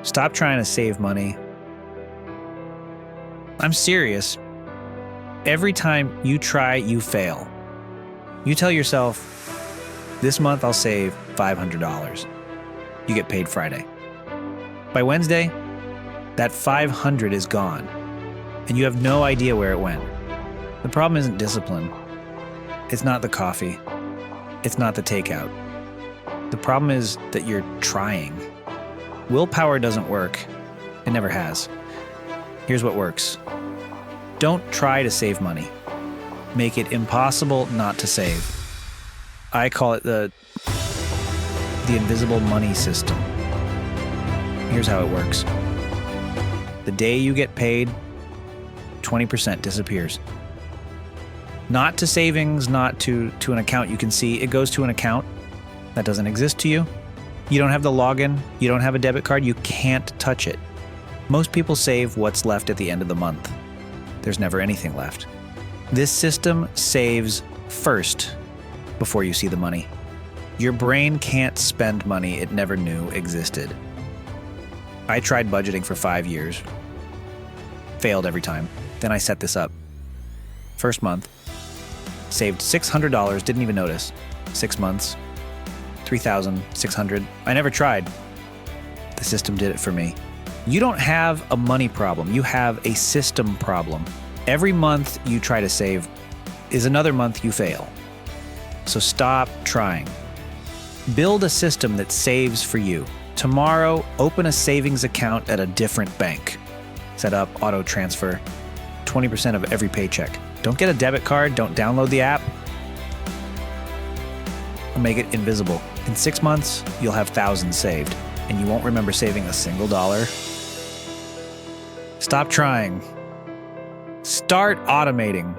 Stop trying to save money. I'm serious. Every time you try, you fail. You tell yourself, this month I'll save $500. You get paid Friday. By Wednesday, that $500 is gone, and you have no idea where it went. The problem isn't discipline. It's not the coffee. It's not the takeout. The problem is that you're trying. Willpower doesn't work. It never has. Here's what works. Don't try to save money. Make it impossible not to save. I call it the invisible money system. Here's how it works. The day you get paid, 20% disappears. Not to savings, not to an account you can see. It goes to an account that doesn't exist to you. You don't have the login. You don't have a debit card. You can't touch it. Most people save what's left at the end of the month. There's never anything left. This system saves first before you see the money. Your brain can't spend money it never knew existed. I tried budgeting for 5 years. Failed every time. Then I set this up. First month, saved $600, didn't even notice. 6 months, $3,600. I never tried. The system did it for me. You don't have a money problem. You have a system problem. Every month you try to save is another month you fail. So stop trying. Build a system that saves for you. Tomorrow, open a savings account at a different bank. Set up auto transfer, 20% of every paycheck. Don't get a debit card. Don't download the app. Make it invisible. In 6 months, you'll have thousands saved, and you won't remember saving a single dollar. Stop trying. Start automating.